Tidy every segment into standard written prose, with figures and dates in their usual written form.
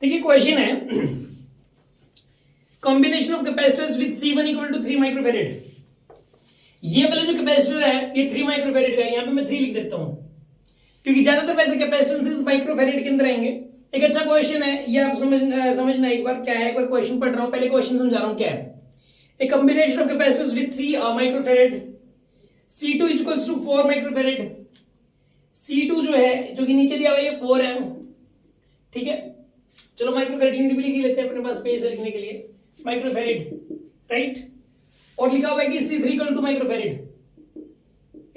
देखिए क्वेश्चन है combination of capacitors with C1 equal to 3 microfarad. ये वाला जो कैपेसिटर है ये 3 माइक्रोफेरेड का है, यहां पे मैं 3 लिख देता हूं क्योंकि ज्यादातर वैसे कैपेसिटेंसेस माइक्रोफेरेड के अंदर आएंगे। एक अच्छा क्वेश्चन है ये, आप समझना एक बार क्या है, एक बार क्वेश्चन पढ़ रहा हूं, पहले क्वेश्चन समझा रहा हूं क्या है। A combination of capacitors with 3 microfarad C2 is equals to 4 microfarad. C2 जो है जो कि नीचे दिया हुआ है ये 4 है, ठीक है। चलो माइक्रोफेरेड यूनिट भी लिख लेते हैं अपने पास स्पेस है लिखने के लिए, माइक्रोफेरेड, राइट। और लिखा हुआ है कि C3 इक्वल टू माइक्रोफेरेड,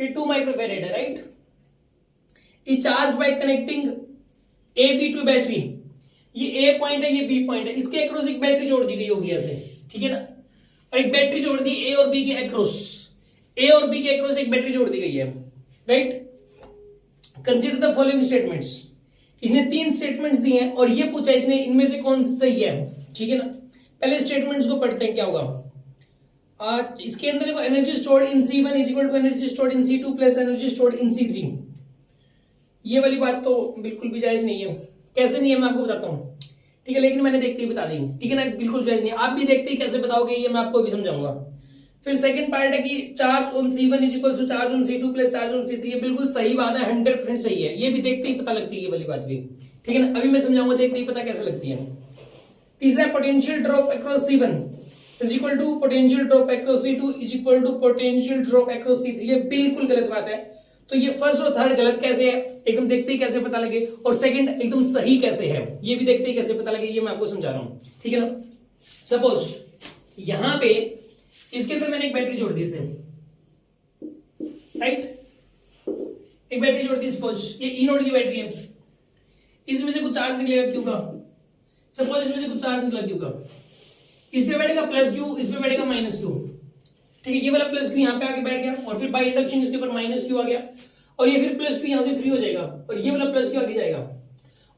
ये 2 माइक्रोफेरेड है, राइट। ये charge by connecting A B to battery, ये ए पॉइंट है ये बी पॉइंट है, इसके अक्रॉस एक बैटरी जोड़ दी गई होगी ऐसे, ठीक है ना। और एक बैटरी जोड़ दी ए और बी के अक्रॉस, ए और बी के अक्रॉस एक बैटरी जोड़ दी गई है, right. Consider the following statements, इसने 3 स्टेटमेंट्स दिए हैं और ये पूछा इसने इनमें से कौन सा सही है, ठीक है ना। पहले स्टेटमेंट्स को पढ़ते हैं क्या होगा। इसके अंदर देखो energy stored in C1 is equal to energy stored in C2 plus energy stored in C3। ये वाली बात तो बिल्कुल भी जायज नहीं है। कैसे नहीं है मैं आपको बताता हूँ, ठीक है, लेकिन मैंने देखते ही बता दी, ठीक है ना, बिल्कुल जायज नहीं है। आप भी देखते ही कैसे बताओगे ये मैं आपको अभी समझाऊंगा। फिर सेकंड पार्ट है कि charge on C1 is equal to charge on C2 plus charge on C3, ये बिल्कुल सही बात है, 100% सही है, ये भी देखते ही पता लगती है ये वाली बात भी, ठीक है ना। अभी मैं समझाऊंगा, देखते ही पता कैसे लगती है। तीसरा potential drop across C1 is equal to potential drop across C2 is equal to potential drop across C3, ये बिल्कुल गलत बात है। तो ये फर्स्ट और थर्ड गलत कैसे है एकदम देखते ही कैसे पता लगे, और सेकंड एकदम सही कैसे है ये भी देखते ही कैसे पता लगे, ये मैं आपको समझा रहा हूं, ठीक है ना। सपोज यहां पे इसके अंदर मैंने एक बैटरी जोड़ दी, इससे राइट, एक बैटरी जोड़ दी। सपोज ये ई नोड की बैटरी है, इसमें से कुछ चार्ज निकलेगा क्यू का, सपोज इसमें से कुछ चार्ज निकला क्यू का, इस पे बैठेगा प्लस क्यू, इस पे बैठेगा माइनस क्यू, ठीक है। ये वाला प्लस क्यू यहाँ पे आके बैठ गया और फिर बाय इंडक्शन इसके ऊपर माइनस क्यू आ गया, और ये फिर प्लस क्यू यहाँ से फ्री हो जाएगा और ये वाला प्लस क्यू आगे जाएगा,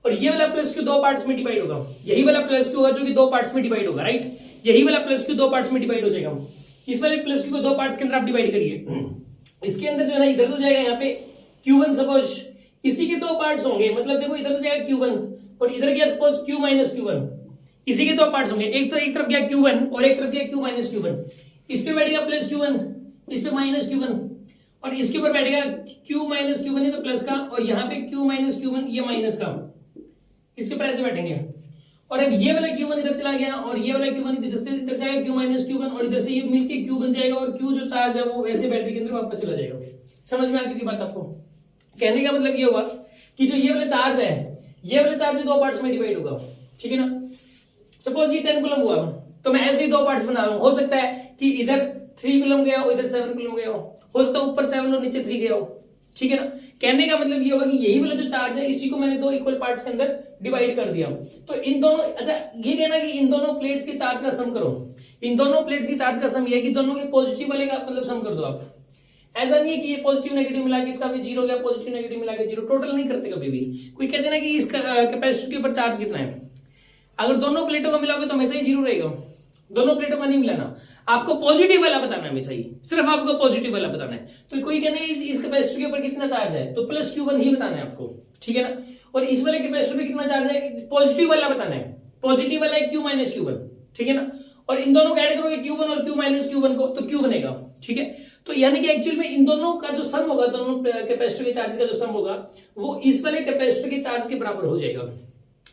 और ये वाला प्लस क्यू 2 पार्ट्स में डिवाइड होगा। यही वाला प्लस क्यू होगा जो कि 2 पार्ट्स में डिवाइड होगा, राइट। यही वाला प्लस क्यू 2 पार्ट्स में डिवाइड हो जाएगा। इस वाले प्लस क्यू को 2 पार्ट्स के अंदर आप डिवाइड करिए। इसके अंदर जो है ना इधर तो जाएगा यहाँ पे Q1, सपोज इसी के 2 पार्ट्स होंगे, मतलब देखो इधर तो जाएगा Q1 और इधर गया सपोज Q माइनस Q1, इसी के 2 पार्ट्स होंगे, एक तो एक तरफ गया Q1 और एक तरफ गया Q माइनस Q1। इस पे बैठेगा प्लस Q1, इस पे माइनस Q1, और इसके ऊपर बैठेगा Q माइनस Q1 तो प्लस का, और यहाँ पे Q माइनस Q1 ये माइनस का, इसके ऊपर ऐसे बैठेंगे। और अब ये वाला Q1 इधर चला गया और ये वाला Q1 इधर से आएगा Q माइनस Q1, और इधर से ये मिलके Q बन जाएगा, और Q जो चार्ज है वो ऐसे बैटरी के अंदर वापस चला जाएगा। समझ में आ गई बात आपको? कहने का मतलब ये हुआ कि जो ये वाला चार्ज है ये वाला चार्ज 2 पार्ट्स में डिवाइड होगा, ठीक है ना। सपोज ये 10 कूलम हुआ तो मैं ऐसे ही 2 पार्ट्स बना रहा हूं, हो सकता है कि इधर 3 कूलम गया हो, इधर 7 कूलम गया हो सकता है ऊपर 7 और नीचे 3 गया हो, ठीक है ना। कहने का मतलब ये होगा कि यही वाला जो चार्ज है इसी को मैंने 2 इक्वल पार्ट्स के अंदर डिवाइड कर दिया। तो इन दोनों, अच्छा ये कहना कि इन दोनों प्लेट्स के चार्ज का सम करो, इन दोनों प्लेट्स के चार्ज का सम ये है कि दोनों के पॉजिटिव वाले का मतलब सम कर दो आप। ऐसा नहीं है कि ये पॉजिटिव नेगेटिव मिला के इसका भी 0 गया, पॉजिटिव नेगेटिव मिला के 0, टोटल नहीं करते कभी भी। कोई कहते ना कि इस कैपेसिटर के ऊपर चार्ज कितना है, अगर दोनों प्लेटों को मिलाओगे तो हमेशा ही 0 रहेगा, दोनों प्लेटों का नहीं मिलाना, आपको पॉजिटिव वाला बताना है हमेशा ही, सिर्फ आपको पॉजिटिव वाला बताना है। तो कोई कहना है इस कैपेसिटर के ऊपर कितना चार्ज है तो प्लस Q1 ही बताना है आपको, ठीक है ना। और इस वाले कैपेसिटर पे कितना चार्ज है पॉजिटिव वाला बताना है, पॉजिटिव वाला है Q माइनस Q1, ठीक है ना। और इन दोनों को ऐड करोगे Q1 और Q माइनस Q1 को तो Q बनेगा, ठीक है। तो यानी कि एक्चुअल में इन दोनों का जो सम होगा, दोनों कैपेसिटर के चार्ज का जो सम होगा वो इस वाले कैपेसिटर के चार्ज के बराबर हो जाएगा,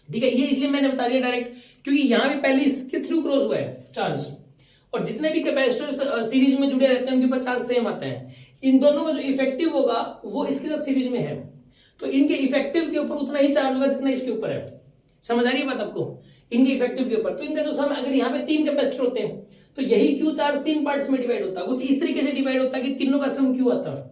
ठीक है। ये इसलिए मैंने बता दिया डायरेक्ट क्योंकि यहां पे पहले इसके थ्रू क्रॉस हुआ है चार्ज, और जितने भी कैपेसिटर सीरीज में जुड़े रहते हैं उनके ऊपर चार्ज सेम आता है। इन दोनों का जो इफेक्टिव होगा वो इसके साथ सीरीज में है, तो इनके इफेक्टिव के ऊपर उतना ही चार्ज होगा जितना इसके ऊपर है। समझ आ रही है बात आपको? इनके इफेक्टिव के ऊपर, तो इनका जो सम, अगर यहाँ पे 3 कैपेसिटर होते हैं तो यही Q चार्ज 3 पार्ट्स में डिवाइड होता है, कुछ इस तरीके से डिवाइड होता है कि तीनों का सम Q आता है।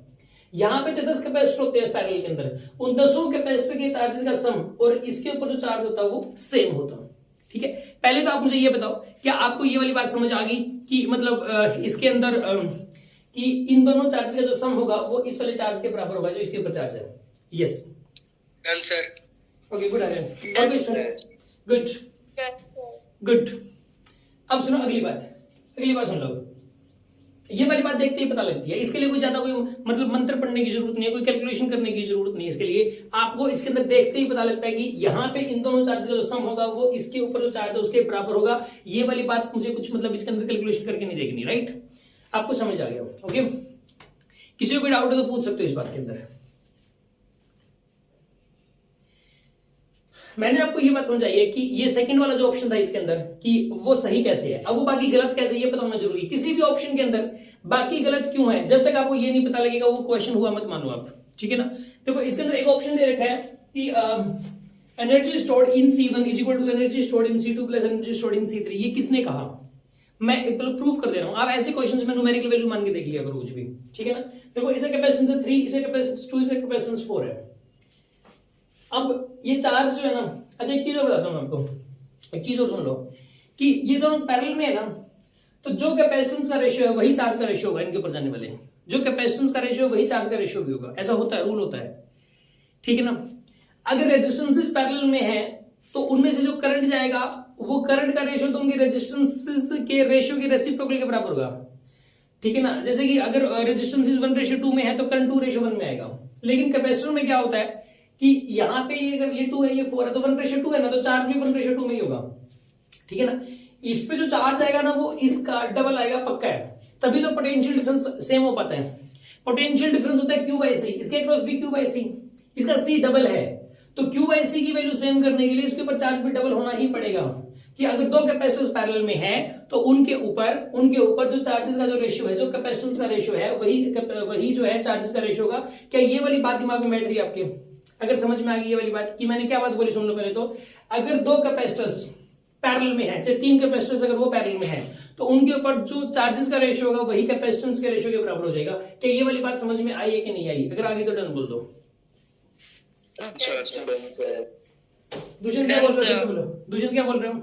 यहाँ पे 10 कैपेसिटर होते हैं पैरेलल के अंदर, उन 10 कैपेसिटर के चार्जेस का सम और इसके ऊपर जो चार्ज होता है वो सेम होता है, ठीक है। पहले तो आप मुझे ये बताओ, क्या आपको ये वाली बात समझ आ गई कि मतलब इसके अंदर कि इन दोनों चार्ज का जो सम होगा वो इस वाले चार्ज के बराबर होगा जो इसके ऊपर चार्ज है? Yes done sir. Okay, good Aryan, good good. अब सुनो अगली बात सुन लो। ये वाली बात देखते ही पता लगती है। इसके लिए कोई ज्यादा कोई मतलब मंत्र पढ़ने की जरूरत नहीं है, कोई कैलकुलेशन करने की जरूरत नहीं है। इसके लिए आपको इसके अंदर देखते ही पता लगता है कि यहाँ पे इन दोनों चार्जेस का जो सम होगा वो इसके ऊपर जो चार्ज है उसके बराबर होगा। ये वाली बात मुझे कुछ मतलब इसके अंदर कैलकुलेशन करके नहीं देखनी, राइट? आपको समझ आ गया? ओके, किसी को कोई डाउट है तो पूछ सकते हो इस बात के अंदर। मैंने आपको ये बात समझाई है कि ये सेकंड वाला जो ऑप्शन था इसके अंदर कि वो सही कैसे है, अब वो बाकी गलत कैसे है ये पता होना जरूरी है। किसी भी ऑप्शन के अंदर बाकी गलत क्यों है, जब तक आपको ये नहीं पता लगेगा वो क्वेश्चन हुआ मत मानो आप, ठीक है ना? देखो इसके अंदर एक ऑप्शन दे रखा है कि energy stored in C1 is equal to energy stored in C2 plus energy stored in C3। ये किसने कहा? मैं प्रूफ कर दे रहा हूं। आप ऐसे क्वेश्चंस में न्यूमेरिकल वैल्यू मान के देख लिया करो कुछ भी, ठीक है ना? देखो इसे कैपेसिटेंस 3, इसे कैपेसिटेंस 2, इसे कैपेसिटेंस 4 है। अब ये चार्ज जो है ना, अच्छा एक चीज और बताता हूं मैं आपको, एक चीज और सुन लो कि ये दोनों पैरेलल में है ना, तो जो कैपेसिटेंस का रेशियो है वही चार्ज का रेशियो होगा। इनके ऊपर जाने वाले जो कैपेसिटेंस का रेशियो है वही चार्ज का रेशियो भी होगा। ऐसा होता है, रूल होता है, ठीक है ना? अगर रेजिस्टेंसेस पैरेलल में है तो उनमें से जो करंट जाएगा वो करंट का रेशियो तो उनके रेजिस्टेंसेस के रेशियो के रेसिप्रोकल के बराबर होगा, ठीक है ना? जैसे कि अगर रेजिस्टेंसेस 1:2 में है तो करंट 2:1 में आएगा। लेकिन कैपेसिटर में क्या होता है कि यहाँ पे ये 2 है, ये 4 है, तो 1:2 है ना, तो चार्ज भी 1:2 में ही होगा, ठीक है ना? इस पे जो चार्ज आएगा ना वो इसका डबल आएगा, पक्का है, तभी तो पोटेंशियल डिफरेंस सेम हो पाता है। पोटेंशियल डिफरेंस होता है Q/C, इसके क्रॉस भी Q/C, इसका C डबल है, तो Q/C की वैल्यू सेम करने के लिए इसके ऊपर चार्ज भी डबल होना ही पड़ेगा। कि अगर दो कैपेसिटर्स पैरेलल में है तो उनके ऊपर जो चार्जेस का जो रेशियो है, जो कैपेसिटेंस का रेशियो है, वही जो है चार्जेस का रेशियो होगा। क्या ये वाली बात दिमाग में बैठ रही है आपके? अगर समझ में आ गई ये वाली बात कि मैंने क्या बात बोली, सुन लो पहले तो। अगर दो कैपेसिटर्स पैरेलल में है, चाहे 3 कैपेसिटर्स अगर वो पैरेलल में है, तो उनके ऊपर जो चार्जेस का रेशियो होगा वही कैपेसिटेंस के रेशियो के बराबर हो जाएगा। क्या ये वाली बात समझ में आई है कि नहीं आई? अगर आगे तो डन बोल दो। दुष्यंत क्या बोल रहे हो? बोलो दुष्यंत क्या बोल रहे हो?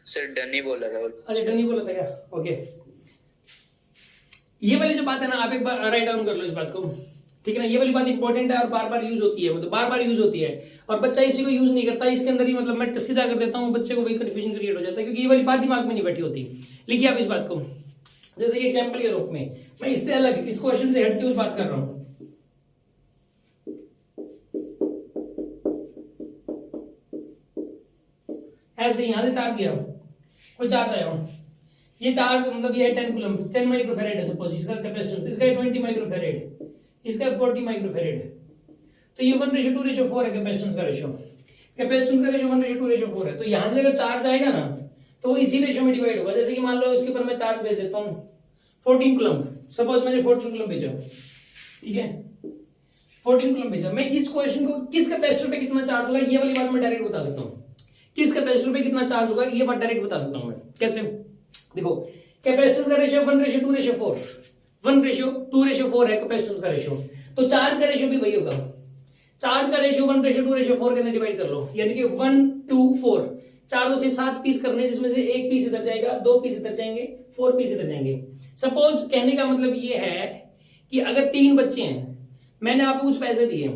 सर डन ही बोल रहा था। अच्छा डन ही बोला था क्या? ओके, ये वाली जो बात है ना आप एक बार राइट डाउन कर लो इस बात को, ठीक है ना? ये वाली बात इंपॉर्टेंट है और बार बार यूज होती है, मतलब बार बार यूज होती है और बच्चा इसी को यूज नहीं करता। इसके अंदर ही मतलब मैं सीधा कर देता हूँ, बच्चे को वही कंफ्यूजन क्रिएट हो जाता है क्योंकि ये वाली बात दिमाग में नहीं बैठी होती। लिखिए आप इस बात को, जैसे एग्जाम्पल के रूप में मैं इससे अलग इस क्वेश्चन से हटके उस बात कर रहा हूँ। ऐसे यहां से चार्ज किया, कोई चार्ज आया हो, ये चार्ज मतलब ये है 10 कूलम, 10 माइक्रोफैरेड है सपोज इसका कैपेसिटेंस, इसका 20 माइक्रोफैरेड, इसका 40 माइक्रोफैरेड, तो ये 1:2:4 है कैपेसिटेंस का रेशियो। कैपेसिटेंस का रेशियो 1:2:4 है, तो यहां से अगर चार्ज आएगा ना तो वो इसी रेशियो में डिवाइड होगा। जैसे कि मान लो इसके ऊपर मैं चार्ज भेज देता हूँ 14 कूलम, सपोज मैंने 14 कूलम भेजा, ठीक है, 14 कूलम भेजा। मैं इस क्वेश्चन को किस कैपेसिटर पे कितना चार्ज होगा ये वाली बात मैं डायरेक्ट बता सकता हूँ। किस कैपेसिटर पे कितना चार्ज होगा ये बात डायरेक्ट बता सकता हूं मैं। कैसे? देखो कैपेसिटेंस का रेशियो 1:2:4, 1:2:4 है कैपेसिटेंस का रेशियो, तो चार्ज का रेशियो भी वही होगा। चार्ज का रेशियो 1:2:4 के अंदर डिवाइड कर लो, यानी कि 1 2 4, 4 2 6 7 पीस करने, जिसमें से 1 पीस इधर जाएगा, 2 पीस इधर जाएंगे, 4 पीस इधर जाएंगे। सपोज कहने का मतलब ये है कि अगर 3 बच्चे हैं, मैंने आपको कुछ पैसे दिए,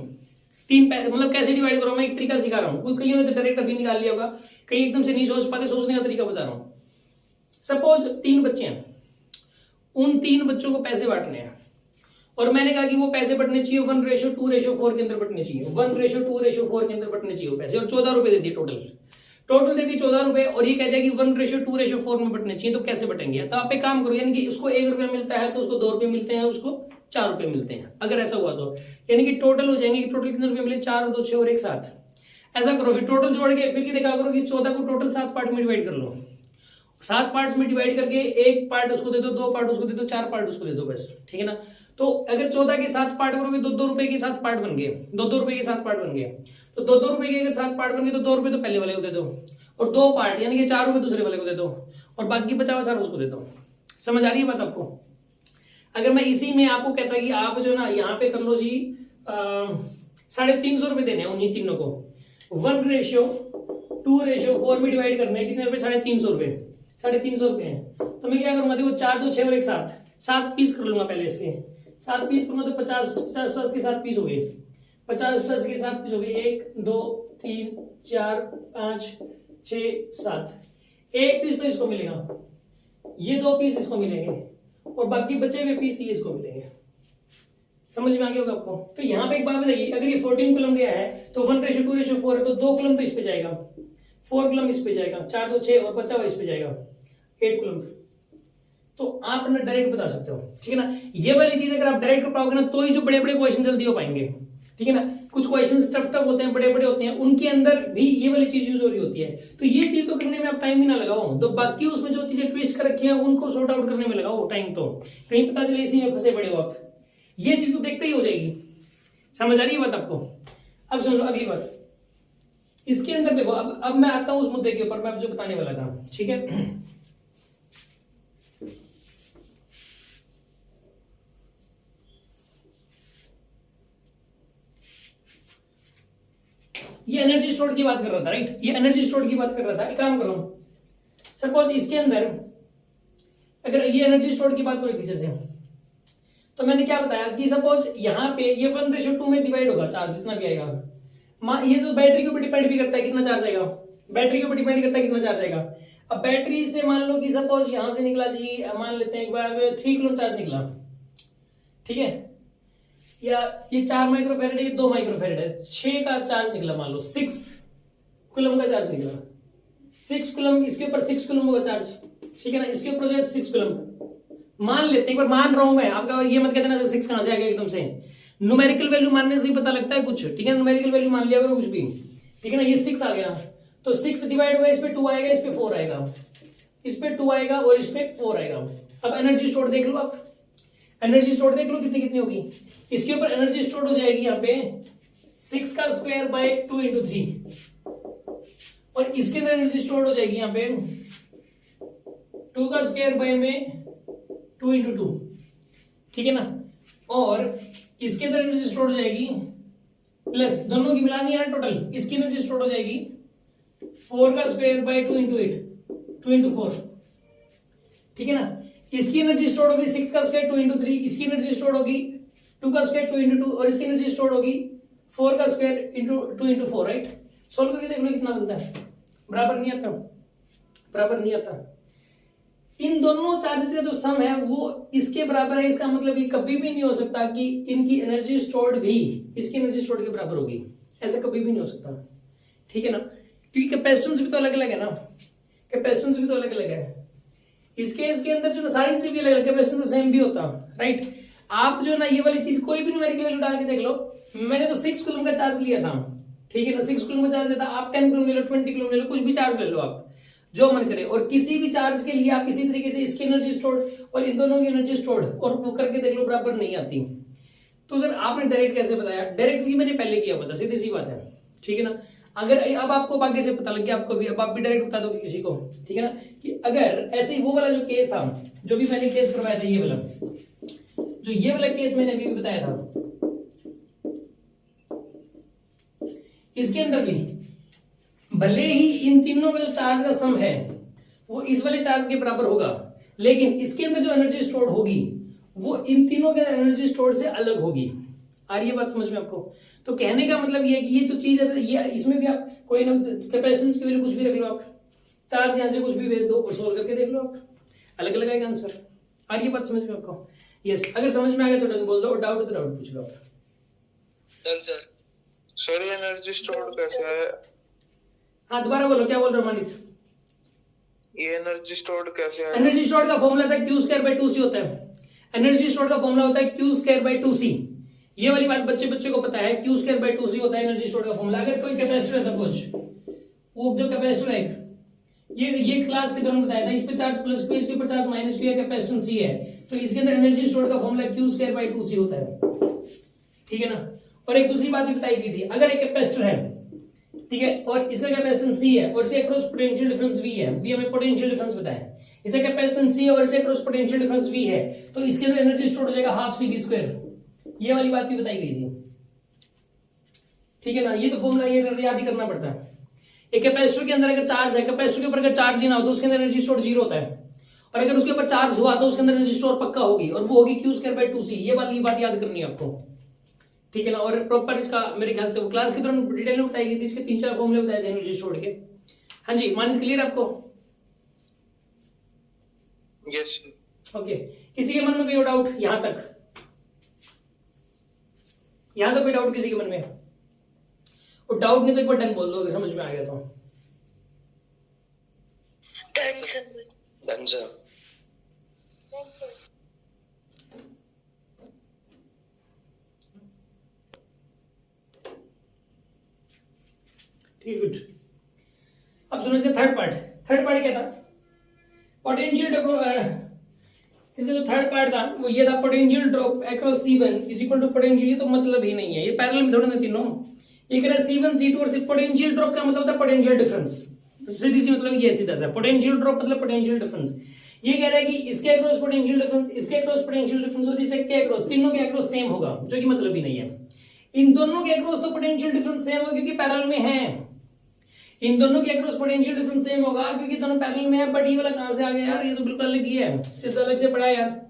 3 पैसे मतलब कैसे डिवाइड करो, मैं एक तरीका सिखा रहा हूँ, कईयों ने तो डायरेक्ट अभी निकाल लिया होगा, कहीं एकदम से नहीं सोच पाते, सोचने का तरीका बता रहा हूँ। सपोज 3 बच्चे हैं, उन 3 बच्चों को पैसे बांटने हैं और मैंने कहा कि वो पैसे बटने चाहिए 1:2:4 के अंदर बटने चाहिए, 1:2:4 के अंदर बटने चाहिए वो पैसे, और 14 रुपए दे दिए टोटल दे दी 14 रुपए, और ये कह दिया कि 1:2:4 में बटने चाहिए, तो कैसे बटेंगे? तो आप एक काम करो, यानी कि उसको 1 रुपया मिलता है तो उसको 2 रुपए मिलते हैं, उसको 4 रुपए मिलते हैं, अगर ऐसा हुआ तो, यानी कि टोटल हो जाएंगे, टोटल कितने रुपए मिले? 4 और 2 6 और 1 7। ऐसा करो फिर टोटल जोड़ के फिर देखा करो कि 14 को टोटल 7 पार्ट में डिवाइड कर लो, 7 पार्ट्स में डिवाइड करके 1 पार्ट उसको दे दो, 2 पार्ट उसको दे दो, 4 पार्ट उसको दे दो, बस, ठीक है ना? तो अगर 14 के 7 पार्ट करोगे तो 2 रुपए के 7 पार्ट बन गए, 2 रुपए के 7 पार्ट बन गए, तो 2 रुपए के अगर 7 पार्ट बन गए तो 2 रुपए तो पहले वाले को दे दो, और 2 पार्ट यानी कि 4 रुपए दूसरे वाले को दे दो, और बाकी बचा हुआ सारा उसको दे दो। समझ आ रही है बात आपको? अगर मैं इसी में आपको कहता कि आप जो ना यहाँ पे कर लो जी 350 रुपए देने हैं उन्हीं तीनों को, 1:2:4 में डिवाइड करने, कितने रुपए? 350 रुपए, 350 रुपए हैं, तो मैं क्या करूंगा? देखो 4 2 6 और 1 7 पीस कर लूंगा पहले इसके, 7 पीस करूंगा तो 50 50 के 7 पीस हो गए, 50 के 7 पीस हो गए, 1 2 3 4 5 6 7, एक पीस तो इसको मिलेगा, ये 2 पीस इसको मिलेंगे, और बाकी बचे हुए पीस ये इसको मिलेंगे। समझ में आ गया होगा आपको। तो यहाँ पे एक बात बताइए, अगर ये 14 कूलम गया है तो 1:2:4 है, तो 2 कूलम तो इस पे जाएगा, 4 कूलम इस पे जाएगा, 4 2 6 और बचा हुआ इस पे जाएगा 8 कूलम। तो आप ना डायरेक्ट बता सकते हो, ठीक है ना। ये वाली चीज अगर आप डायरेक्ट कर पाओगे ना, तो ही जो बड़े बड़े क्वेश्चन जल्दी हो पाएंगे, ठीक है ना। कुछ क्वेश्चन टफ टफ होते हैं, बड़े बड़े होते हैं, उनके अंदर भी ये वाली चीज यूज हो रही होती है। तो ये चीज तो करने में आप टाइम ही ना लगाओ, तो बाकी उसमें जो चीजें ट्विस्ट कर रखी हैं उनको सॉर्ट आउट करने में लगाओ टाइम। तो कहीं पता चले इसी में फंसे पड़े हो आप, ये चीज तो देखते ही हो जाएगी। समझ आ रही है बात आपको। अब सुन लो अगली बात, इसके अंदर देखो, अब मैं आता हूं उस मुद्दे के ऊपर, मैं जो बताने वाला था, ठीक है। ये एनर्जी स्टोर की बात कर रहा था, राइट। ये एनर्जी स्टोर की बात कर रहा था। एक काम करो, सपोज इसके अंदर अगर ये एनर्जी स्टोर की बात हो रही थी जैसे, तो मैंने क्या बताया कि सपोज यहाँ पे ये 1:2 में डिवाइड होगा चार्ज जितना भी आएगा। ये तो बैटरी के ऊपर डिपेंड भी करता है कितना चार्ज आएगा, बैटरी के ऊपर डिपेंड करता है कितना चार्ज आएगा। अब बैटरी से मान लो कि सपोज यहां से निकला जी, मान लेते हैं एक बार 3 कूलम चार्ज निकला, ठीक है, या ये 4 माइक्रोफेरेड है, ये 2 माइक्रोफेरेड है, 6 का चार्ज निकला, मान लो 6 कूलम का चार्ज निकला, 6 कूलम, इसके ऊपर 6 कूलम होगा चार्ज, ठीक है ना। इसके ऊपर जो है 6 कूलम मान लेते हैं, एक बार मान रहा हूं मैं, आपका ये मत कहते ना 6 कहां से आ गया एकदम से। न्यूमेरिकल वैल्यू मानने से ही पता लगता है कुछ, ठीक है। न्यूमेरिकल वैल्यू मान लिया करो कुछ भी, ठीक है ना। ये 6 आ गया, तो 6 डिवाइड होगा, इस पे 2 आएगा, इस पे 4 आएगा, इस पे 2 आएगा और इस पे 4 आएगा। अब एनर्जी स्टोर देख लो, आप एनर्जी स्टोर देख लो कितनी कितनी होगी। इसके ऊपर एनर्जी स्टोर हो जाएगी यहाँ पे 6 का स्क्वायर बाय 2 into 3, और इसके अंदर एनर्जी स्टोर हो जाएगी यहाँ पे 2 का स्क्वायर बाय में 2 into 2, ठीक है ना। और इसके अंदर एनर्जी स्टोर हो जाएगी प्लस, दोनों की मिलानी है ना टोटल, इसकी एनर्जी स्टोर हो जाएगी 4 का स्क्वायर बाय 2 into 8, 2 into 4, ठीक है ना। इसकी एनर्जी स्टोर होगी 6 का स्क्वायर 2 into 3, इसकी एनर्जी स्टोर होगी 2 का स्क्वायर 2 into 2, और इसकी एनर्जी स्टोर होगी 4 का square into 2 into 4, right. Solve करके देख लो कितना बनता है। बराबर नहीं आता, बराबर नहीं आता। इन दोनों चार्जेस का जो सम है वो इसके बराबर है, इसका मतलब ये कभी भी नहीं हो सकता कि इनकी एनर्जी स्टोर्ड भी इसकी एनर्जी स्टोर्ड के बराबर होगी, ऐसा कभी भी नहीं हो सकता, ठीक है ना। क्योंकि कैपेसिटेंस भी तो अलग अलग है ना, कैपेसिटेंस भी तो अलग अलग है। इसके अंदर जो ना सारी चीजें भी अलग अलग, कैपेसिटेंस सेम भी होता, राइट। आप जो ना ये वाली चीज कोई भी न्यूमेरिकल वैल्यू डाल के देख लो, मैंने तो 6 कूलम का चार्ज लिया था, ठीक है ना, 6 कूलम का चार्ज देता, आप 10 कूलम ले लो, 20 कूलम ले लो, कुछ भी चार्ज ले लो आप, जो मन करे। और किसी भी चार्ज के लिए आप इसी तरीके से इसकी एनर्जी स्टोर्ड और इन दोनों की एनर्जी स्टोर्ड और वो करके देख लो, बराबर नहीं आती। तो सर आपने डायरेक्ट कैसे बताया? डायरेक्ट भी मैंने पहले किया पता, सीधी सी बात है, ठीक है ना। अगर अब आपको आगे से पता लग गया, आपको भी अब आप भी डायरेक्ट बता दोगे किसी को, ठीक है ना, कि अगर ऐसे ही वो वाला जो केस था, जो भी मैंने केस करवाया था, ये वाला जो ये वाला केस मैंने अभी भी बताया था, इसके अंदर भी भले ही इन तीनों का जो चार्ज का सम है वो इस वाले चार्ज के बराबर होगा, लेकिन इसके अंदर जो एनर्जी स्टोर्ड होगी वो इन तीनों के एनर्जी स्टोर्ड से अलग होगी। आ रही है बात समझ में आपको? तो कहने का मतलब ये है कि ये जो चीज है, ये इसमें भी आप कोई ना कैपेसिटेंस की वैल्यू कुछ भी रख लो, आप चार्ज यहां से कुछ भी भेज दो और सोल्व करके देख लो, आप अलग अलग आएगा आंसर। आ रही है बात समझ में आपको? यस, अगर समझ में आ गया तो डन बोल दो, और डाउट हो तो डाउट पूछ लो आप। Done sir. सर ये एनर्जी स्टोर्ड कैसे है? हाँ दोबारा बोलो, क्या बोल रहे हो मानित? ये एनर्जी स्टोर्ड कैसे है? एनर्जी स्टोर्ड का फॉर्मूला था Q²/2C होता है। एनर्जी स्टोर्ड का फॉर्मूला होता है Q²/2C। ये वाली बात बच्चे को पता है, Q²/2C होता है एनर्जी स्टोर्ड का फॉर्मूला। अगर कोई कैपेसिटर है सपोज, वो जो कैपेसिटर है ये क्लास के दौरान बताया था, इस पे चार्ज प्लस Q, इसके ऊपर चार्ज माइनस Q है, कैपेसिटेंस C है, तो इसके अंदर एनर्जी स्टोर्ड का फॉर्मूला Q²/2C होता है, ठीक है ना। और एक दूसरी बात भी बताई गई थी, अगर एक कैपेसिटर है, ठीक है, और इसका कैपेसिटेंस C है और इसके अक्रॉस पोटेंशियल डिफरेंस V है, V हमें पोटेंशियल डिफरेंस बताया, इसका कैपेसिटेंस C है और इसके अक्रॉस पोटेंशियल डिफरेंस V है, तो इसके अंदर एनर्जी स्टोर हो जाएगा 12CV²। ये वाली बात भी बताई गई थी, ठीक है ना। ये तो फॉर्मूला ये याद ही करना पड़ता है। एक कैपेसिटर के अंदर अगर चार्ज है, कैपेसिटर के ऊपर अगर चार्ज ही ना हो तो उसके अंदर एनर्जी स्टोर 0 होता है, और अगर उसके ऊपर चार्ज हुआ तो उसके अंदर एनर्जी स्टोर पक्का होगी, और वो होगी Q²/2C। ये वाली बात याद करनी है आपको, ठीक है ना। और प्रॉपर इसका मेरे ख्याल से वो क्लास के दौरान डिटेल में बताई गई थी, इसके 3-4 फॉर्मूले बताए थे एनर्जी स्टोर के। हाँ जी मानित, क्लियर आपको? यस ओके, किसी के मन में कोई डाउट यहां तक? यहां तक कोई डाउट किसी के मन में? और डाउट नहीं तो एक बार डन बोल दो अगर समझ में आ गया तो। Done sir. Done sir. ठीक, गुड। अब सुनो इसका थर्ड पार्ट। थर्ड पार्ट क्या था? पोटेंशियल इसका जो थर्ड पार्ट था वो ये था, potential drop across C1 is equal to potential, ये तो मतलब ही नहीं है, ये पैरेलल में थोड़ा ना तीनों। ये कह रहा है C1 C2 और पोटेंशियल ड्रॉप का मतलब था पोटेंशियल डिफरेंस। सीधी सी मतलब ये सीधा सा पोटेंशियल ड्रॉप मतलब पोटेंशियल डिफरेंस। ये कह रहा है कि इसके अक्रॉस पोटेंशियल डिफरेंस, इसके अक्रॉस पोटेंशियल डिफरेंस और इसके अक्रॉस, तीनों के अक्रॉस सेम होगा, जो कि मतलब ही नहीं है। इन दोनों के अक्रॉस तो पोटेंशियल डिफरेंस सेम होगा क्योंकि पैरेलल में है। इन दोनों के अक्रॉस पोटेंशियल डिफरेंस सेम होगा क्योंकि दोनों पैरेलल में है। बट ये वाला कहां से आ गया यार? ये तो बिल्कुल अलग ही है, सिर्फ अलग से पढ़ा यार।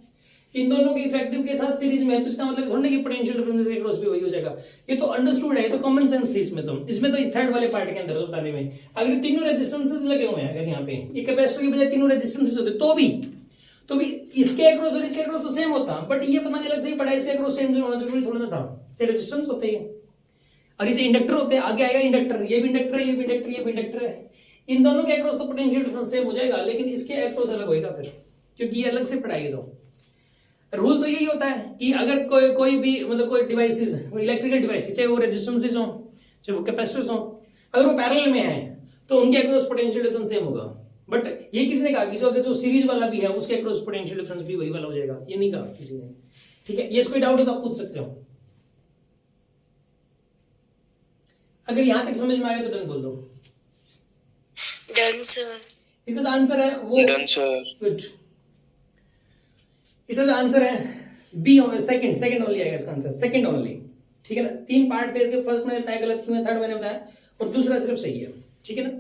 इन दोनों के इफेक्टिव के साथ सीरीज में है तो इसका मतलब थोड़ा कि पोटेंशियल डिफरेंस के अक्रॉस भी वही हो जाएगा। ये तो अंडरस्टूड है, ये तो कॉमन सेंस थी इसमें तो इस थर्ड वाले पार्ट के अंदर तो बताने में। अगर तीनों रेजिस्टेंसेस लगे हुए हैं, अगर यहाँ पे ये कैपेसिटर की बजाय तीनों रेजिस्टेंसेस होते तो भी इसके अक्रॉस और इसके अक्रॉस तो सेम होता। बट ये पता नहीं अलग से ही पढ़ा, इसके अक्रॉस सेम होना जरूरी थोड़ा ना था। रेजिस्टेंस होते हैं और ये इंडक्टर होते हैं, आगे आएगा इंडक्टर, ये भी इंडक्टर है, ये भी इंडक्टर, ये भी इंडक्टर है। इन दोनों के अक्रॉस तो पोटेंशियल डिफरेंस सेम हो जाएगा, लेकिन इसके अक्रॉस अलग होएगा फिर, क्योंकि ये अलग से पढ़ाई। तो रूल तो यही होता है कि अगर कोई भी मतलब कोई डिवाइसेस, इलेक्ट्रिकल डिवाइसेस, चाहे वो रेजिस्टेंसेस हो चाहे वो कैपेसिटर्स हो, अगर वो पैरेलल में है तो उनके अक्रॉस पोटेंशियल डिफरेंस सेम होगा। बट ये किसने कहा कि जो सीरीज वाला भी है उसके अक्रॉस पोटेंशियल डिफरेंस भी वही वाला हो जाएगा? ये नहीं कहा किसी ने। ठीक है, ये कोई डाउट हो तो आप पूछ सकते हो। अगर यहां तक समझ में आ गया तो डन बोल दो। Done sir. इसका जो आंसर है वो डन सर। गुड। इसका जो आंसर है बी, सेकंड ओनली आएगा इसका आंसर, सेकंड ओनली। ठीक है ना, तीन पार्ट थे इसके, फर्स्ट मैंने बताया गलत क्यों है, थर्ड मैंने बताया और दूसरा सिर्फ सही है। ठीक है ना।